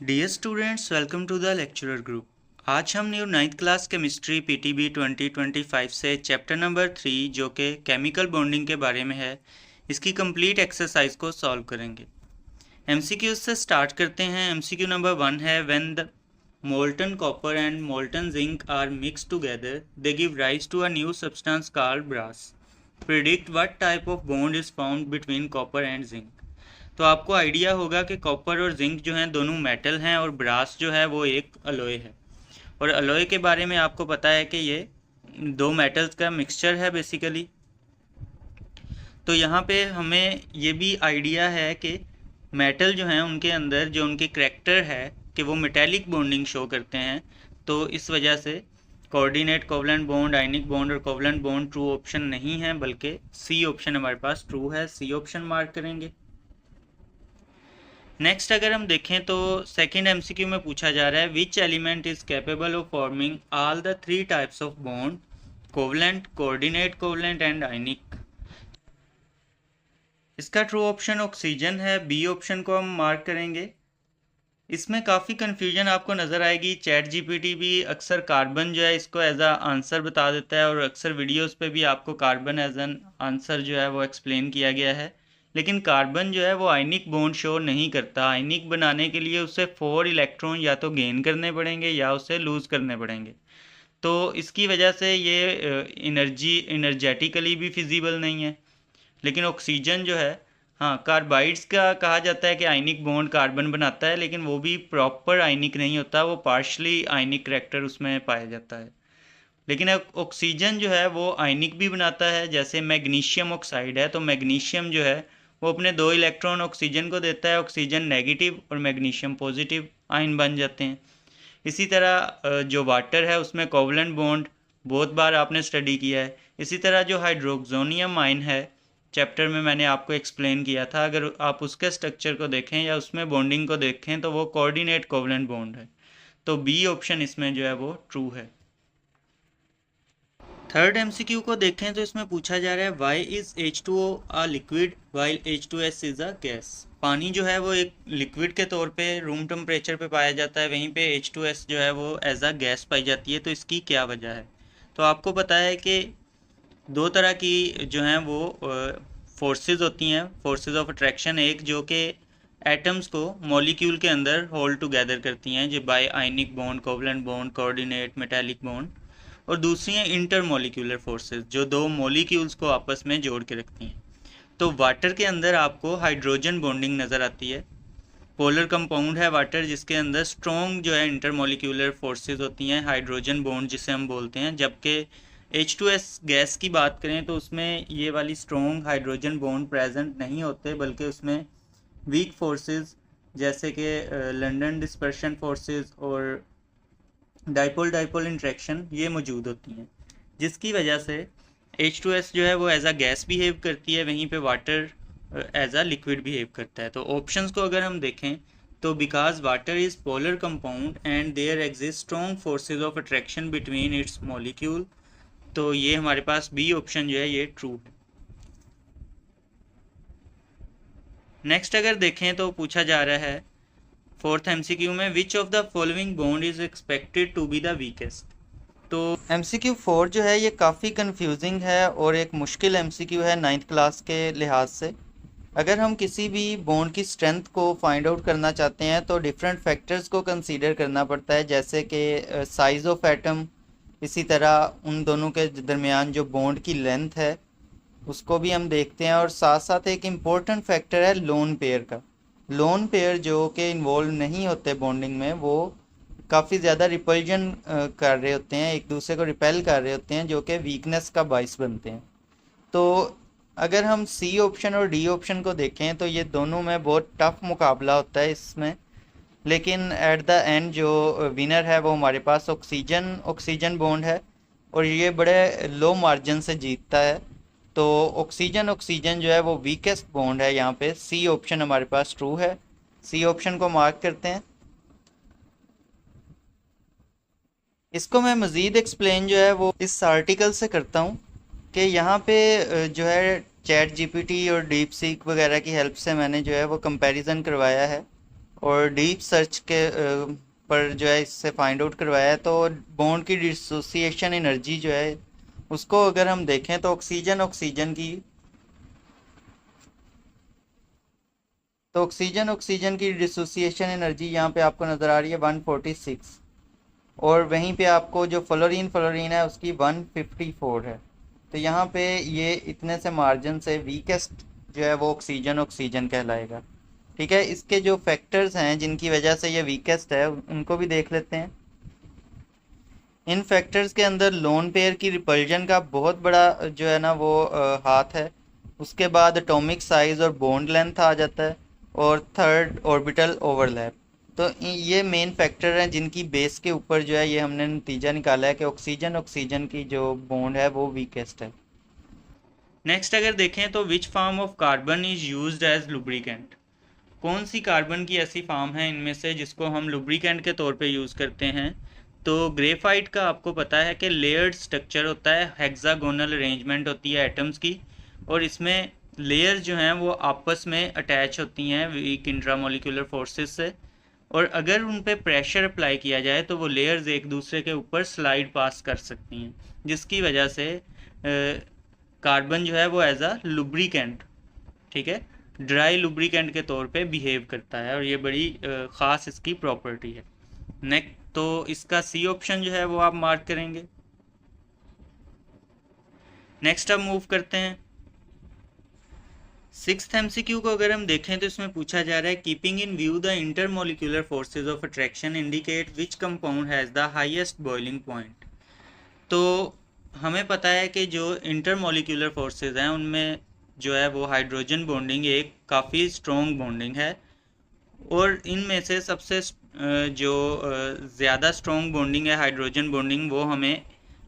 Dear students, welcome to the lecturer group. आज हम new 9th class chemistry PTB 2025 से chapter number 3 जो कि केमिकल बॉन्डिंग के बारे में है, इसकी कंप्लीट एक्सरसाइज को सॉल्व करेंगे। एमसीक्यू से स्टार्ट करते हैं। एमसीक्यू नंबर 1 है, when the molten copper and molten zinc are mixed together, they give rise to a new substance called brass. Predict what type of bond is formed between copper and zinc. तो आपको idea होगा कि copper और zinc जो हैं दोनों metal हैं और ब्रास जो है वो एक अलॉय है। और अलॉय के बारे में आपको पता है कि ये दो मेटल्स का मिक्सचर है बेसिकली। तो यहाँ पे हमें ये भी आइडिया है कि मेटल जो हैं उनके अंदर जो उनकी करैक्टर है कि वो मेटेलिक बॉन्डिंग शो करते हैं। तो इस वजह से coordinate, covalent bond, ionic bond और कोवलेंट बॉन्ड ट्रू ऑप्शन नहीं है, बल्कि सी ऑप्शन हमारे पास ट्रू है। सी ऑप्शन मार्क करेंगे। नेक्स्ट अगर हम देखें तो सेकंड एमसीक्यू में पूछा जा रहा है, which element is capable of forming all the 3 types of bond, covalent, coordinate covalent and आयनिक। इसका ट्रू ऑप्शन ऑक्सीजन है। बी ऑप्शन को हम मार्क करेंगे। इसमें काफ़ी कन्फ्यूजन आपको नज़र आएगी। चैट जीपीटी भी अक्सर कार्बन जो है इसको एज आ आंसर बता देता है और अक्सर वीडियोस पे भी आपको कार्बन एज एन आंसर जो है वो एक्सप्लेन किया गया है, लेकिन कार्बन जो है वो आयनिक बॉन्ड शो नहीं करता। आयनिक बनाने के लिए उसे 4 इलेक्ट्रॉन या तो गेन करने पड़ेंगे या उसे लूज़ करने पड़ेंगे। तो इसकी वजह से ये एनर्जेटिकली भी फिजिबल नहीं है। लेकिन ऑक्सीजन जो है, हाँ, कार्बाइड्स का कहा जाता है कि आयनिक बॉन्ड कार्बन बनाता है, लेकिन वो भी प्रॉपर आयनिक नहीं होता, वो पार्शली आयनिक करैक्टर उसमें पाया जाता है। लेकिन ऑक्सीजन जो है वो आयनिक भी बनाता है। जैसे मैग्नीशियम ऑक्साइड है, तो मैग्नीशियम जो है वो अपने 2 इलेक्ट्रॉन ऑक्सीजन को देता है, ऑक्सीजन नेगेटिव और मैग्नीशियम पॉजिटिव आयन बन जाते हैं। इसी तरह जो वाटर है उसमें कोवलेंट बॉन्ड बहुत बार आपने स्टडी किया है। इसी तरह जो हाइड्रोक्सोनियम आयन है, चैप्टर में मैंने आपको एक्सप्लेन किया था, अगर आप उसके स्ट्रक्चर को देखें या उसमें बॉन्डिंग को देखें तो वो कोऑर्डिनेट कोवलेंट बॉन्ड है। तो बी ऑप्शन इसमें जो है वो ट्रू है। थर्ड एमसीक्यू को देखें तो इसमें पूछा जा रहा है, why is H2O a liquid while H2S is a gas. पानी जो है वो एक लिक्विड के तौर पे रूम टेम्परेचर पे पाया जाता है, वहीं पे H2S जो है वो एज अ गैस पाई जाती है। तो इसकी क्या वजह है? तो आपको पता है कि दो तरह की जो हैं वो फोर्सेस होती हैं, फोर्सेस ऑफ अट्रैक्शन। एक जो कि एटम्स को मॉलिक्यूल के अंदर होल्ड टुगेदर करती हैं, जो by ionic bond, covalent bond, coordinate, metallic bond. और दूसरी हैं इंटर मॉलिक्यूलर फोर्सेस, जो दो मॉलिक्यूल्स को आपस में जोड़ के रखती हैं। तो वाटर के अंदर आपको हाइड्रोजन बॉन्डिंग नज़र आती है। पोलर कंपाउंड है वाटर, जिसके अंदर स्ट्रॉन्ग जो है इंटरमोलिक्यूलर फोर्सेस होती हैं, हाइड्रोजन बॉन्ड जिसे हम बोलते हैं। जबकि H2S गैस की बात करें तो उसमें ये वाली स्ट्रॉन्ग हाइड्रोजन बॉन्ड प्रेजेंट नहीं होते, बल्कि उसमें वीक फोर्सेस जैसे कि लंदन डिस्पर्शन फोर्सेस और डाइपोल डाइपोल इंट्रैक्शन ये मौजूद होती हैं, जिसकी वजह से H2S जो है वो एज अ गैस बिहेव करती है, वहीं पे water as a liquid behave करता है। तो ऑप्शंस को अगर हम देखें तो because water is polar compound and there exist strong forces of attraction between its molecule, तो ये हमारे पास बी ऑप्शन जो है ये ट्रू है। नेक्स्ट अगर देखें तो पूछा जा रहा है फोर्थ एमसीक्यू में, which of the following bond is expected to be the weakest. तो एमसीक्यू 4 जो है ये काफ़ी कंफ्यूजिंग है और एक मुश्किल एमसीक्यू है 9th क्लास के लिहाज से। अगर हम किसी भी बॉन्ड की स्ट्रेंथ को फाइंड आउट करना चाहते हैं तो डिफरेंट फैक्टर्स को कंसीडर करना पड़ता है, जैसे कि साइज़ ऑफ एटम, इसी तरह उन दोनों के दरमियान जो बॉन्ड की लेंथ है उसको भी हम देखते हैं। और साथ साथ एक इम्पोर्टेंट फैक्टर है लोन पेयर का। लोन पेयर जो कि इन्वॉल्व नहीं होते बॉन्डिंग में, वो काफ़ी ज़्यादा रिपल्जन कर रहे होते हैं, एक दूसरे को रिपेल कर रहे होते हैं, जो कि वीकनेस का बाइस बनते हैं। तो अगर हम सी ऑप्शन और डी ऑप्शन को देखें तो ये दोनों में बहुत टफ मुकाबला होता है इसमें, लेकिन एट द एंड जो विनर है वो हमारे पास ऑक्सीजन बॉन्ड है और ये बड़े लो मार्जिन से जीतता है। तो ऑक्सीजन जो है वो वीकेस्ट बॉन्ड है। यहाँ पे सी ऑप्शन हमारे पास ट्रू है। सी ऑप्शन को मार्क करते हैं। इसको मैं मज़ीद एक्सप्लेन जो है वो इस आर्टिकल से करता हूँ कि यहाँ पे जो है चैट जीपीटी और डीप सीक वगैरह की हेल्प से मैंने जो है वो कंपैरिजन करवाया है और डीप सर्च के पर जो है इससे फाइंड आउट करवाया है। तो बॉन्ड की डिसोसिएशन एनर्जी जो है उसको अगर हम देखें तो ऑक्सीजन की डिसोसिएशन एनर्जी यहाँ पे आपको नज़र आ रही है 146, और वहीं पे आपको जो फ्लोरीन है उसकी 154 है। तो यहाँ पे ये इतने से मार्जिन से वीकेस्ट जो है वो ऑक्सीजन कहलाएगा। ठीक है, इसके जो फैक्टर्स हैं जिनकी वजह से ये वीकेस्ट है उनको भी देख लेते हैं। इन फैक्टर्स के अंदर लोन पेयर की रिपल्जन का बहुत बड़ा जो है ना वो हाथ है। उसके बाद एटॉमिक साइज और बॉन्ड लेंथ आ जाता है, और थर्ड ऑर्बिटल ओवरलैप। तो ये मेन फैक्टर हैं जिनकी बेस के ऊपर जो है ये हमने नतीजा निकाला है कि ऑक्सीजन की जो बॉन्ड है वो वीकेस्ट है। नेक्स्ट अगर देखें तो which form of carbon is used as lubricant. कौन सी कार्बन की ऐसी फॉर्म है इनमें से जिसको हम लुब्रिकेंट के तौर पे यूज़ करते हैं। तो ग्रेफाइट का आपको पता है कि लेयर्ड स्ट्रक्चर होता है, हेक्सागोनल अरेंजमेंट होती है एटम्स की, और इसमें लेयर जो हैं वो आपस में अटैच होती हैं वीक इंट्रामोलिकुलर फोर्सेस से, और अगर उन पे प्रेशर अप्लाई किया जाए तो वो लेयर्स एक दूसरे के ऊपर स्लाइड पास कर सकती हैं, जिसकी वजह से कार्बन जो है वो एज अ लुब्रिकेंट, ठीक है, ड्राई लुब्रिकेंट के तौर पे बिहेव करता है, और ये बड़ी ख़ास इसकी प्रॉपर्टी है। नेक्स्ट तो इसका सी ऑप्शन जो है वो आप मार्क करेंगे। नेक्स्ट अब मूव करते हैं। सिक्स्थ एमसीक्यू को अगर हम देखें तो इसमें पूछा जा रहा है keeping in view the intermolecular forces of attraction indicate which compound has the highest boiling point. तो हमें पता है कि जो इंटरमोलिकुलर फोर्सेज हैं उनमें जो है वो हाइड्रोजन बॉन्डिंग एक काफ़ी स्ट्रॉन्ग बॉन्डिंग है, और इनमें से सबसे जो ज़्यादा स्ट्रॉन्ग बॉन्डिंग है हाइड्रोजन बॉन्डिंग वो हमें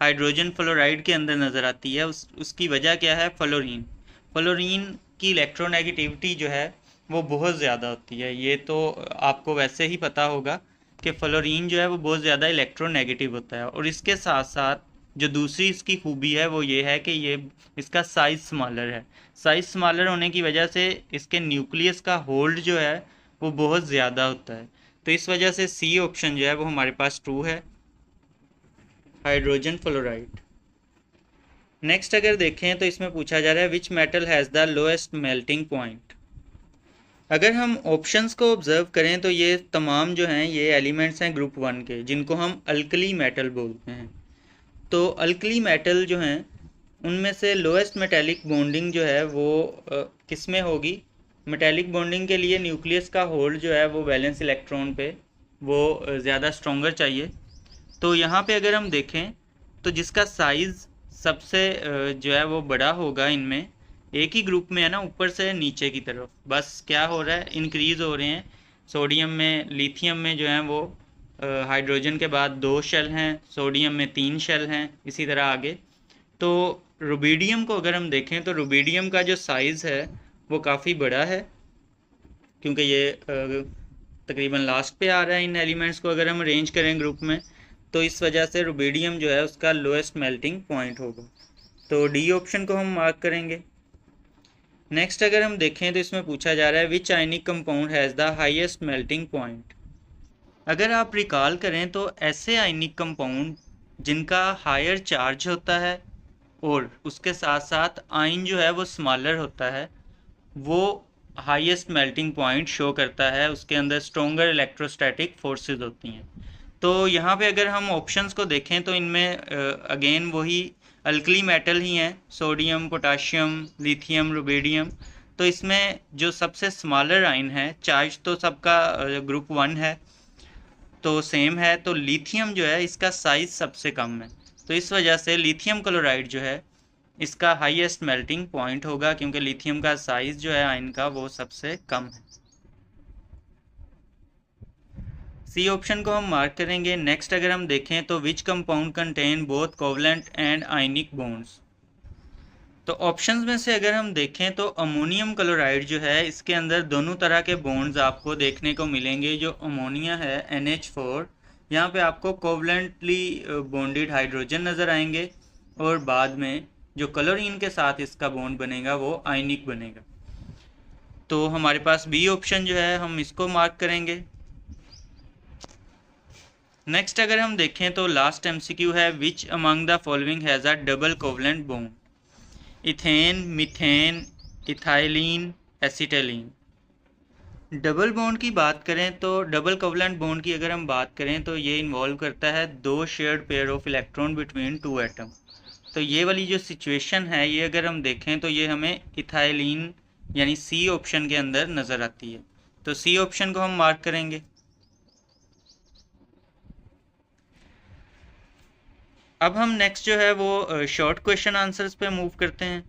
हाइड्रोजन फ्लोराइड के अंदर नज़र आती है। उसकी वजह क्या है, फ्लोरीन की इलेक्ट्रोनेगेटिविटी जो है वो बहुत ज़्यादा होती है। ये तो आपको वैसे ही पता होगा कि फ्लोरीन जो है वो बहुत ज़्यादा इलेक्ट्रोनेगेटिव होता है, और इसके साथ साथ जो दूसरी इसकी खूबी है वो ये है कि ये इसका साइज़ स्मॉलर है। साइज़ स्मॉलर होने की वजह से इसके न्यूक्लियस का होल्ड जो है वो बहुत ज़्यादा होता है। तो इस वजह से सी ऑप्शन जो है वो हमारे पास ट्रू है, हाइड्रोजन फ्लोराइड। नेक्स्ट अगर देखें तो इसमें पूछा जा रहा है which metal has the lowest melting point. अगर हम ऑप्शंस को ऑब्जर्व करें तो ये तमाम जो हैं ये एलिमेंट्स हैं ग्रुप 1 के, जिनको हम अल्कली मेटल बोलते हैं। तो अल्कली मेटल जो हैं उनमें से लोएस्ट मेटेलिक बॉन्डिंग जो है वो किस में होगी। मेटेलिक बॉन्डिंग के लिए न्यूक्लियस का होल्ड जो है वो वैलेंस इलेक्ट्रॉन पे वो ज़्यादा स्ट्रॉन्गर चाहिए। तो यहाँ पे अगर हम देखें तो जिसका साइज़ सबसे जो है वो बड़ा होगा इनमें, एक ही ग्रुप में है ना, ऊपर से नीचे की तरफ बस क्या हो रहा है, इंक्रीज़ हो रहे हैं। सोडियम में, लिथियम में जो है वो हाइड्रोजन के बाद 2 शेल हैं, सोडियम में 3 शेल हैं, इसी तरह आगे। तो रुबीडियम को अगर हम देखें तो रुबीडियम का जो साइज़ है वो काफ़ी बड़ा है, क्योंकि ये तकरीबन लास्ट पे आ रहा है इन एलिमेंट्स को अगर हम अरेंज करें ग्रुप में, तो इस वजह से रुबीडियम जो है उसका लोएस्ट मेल्टिंग पॉइंट होगा। तो डी ऑप्शन को हम मार्क करेंगे। नेक्स्ट अगर हम देखें तो इसमें पूछा जा रहा है which ionic compound has the highest melting point. अगर आप रिकॉल करें तो ऐसे आयनिक कंपाउंड जिनका हायर चार्ज होता है और उसके साथ साथ आयन जो है वो स्मॉलर होता है, वो हाईएस्ट मेल्टिंग पॉइंट शो करता है, उसके अंदर स्ट्रोंगर इलेक्ट्रोस्टैटिक फोर्सेस होती हैं। तो यहाँ पे अगर हम ऑप्शंस को देखें तो इनमें अगेन वही अल्कली मेटल ही हैं, सोडियम, पोटाशियम, लिथियम, रुबीडियम। तो इसमें जो सबसे स्मॉलर आयन है, चार्ज तो सबका ग्रुप 1 है तो सेम है, तो लिथियम जो है इसका साइज़ सबसे कम है। तो इस वजह से लिथियम क्लोराइड जो है इसका हाईएस्ट मेल्टिंग पॉइंट होगा, क्योंकि लिथियम का साइज़ जो है आयन का वो सबसे कम है। सी ऑप्शन को हम मार्क करेंगे। नेक्स्ट अगर हम देखें तो which compound contain both covalent and ionic bonds. तो ऑप्शंस में से अगर हम देखें तो अमोनियम क्लोराइड जो है इसके अंदर दोनों तरह के बॉन्ड्स आपको देखने को मिलेंगे। जो अमोनिया है NH4, यहाँ पे आपको कोवलेंटली बॉन्डेड हाइड्रोजन नज़र आएंगे, और बाद में जो क्लोरीन के साथ इसका बॉन्ड बनेगा वो आयनिक बनेगा। तो हमारे पास बी ऑप्शन जो है हम इसको मार्क करेंगे। नेक्स्ट अगर हम देखें तो लास्ट एमसीक्यू है, which among the following has a double covalent bond? Ethane, methane, ethylene, acetylene. Double bond की बात करें तो डबल कोवलेंट बॉन्ड की अगर हम बात करें तो ये इन्वॉल्व करता है दो shared pair of electron between two atom. तो ये वाली जो सिचुएशन है ये अगर हम देखें तो ये हमें इथाइलिन यानी सी ऑप्शन के अंदर नज़र आती है। तो सी ऑप्शन को हम मार्क करेंगे। अब हम नेक्स्ट जो है वो शॉर्ट क्वेश्चन आंसर्स पे मूव करते हैं।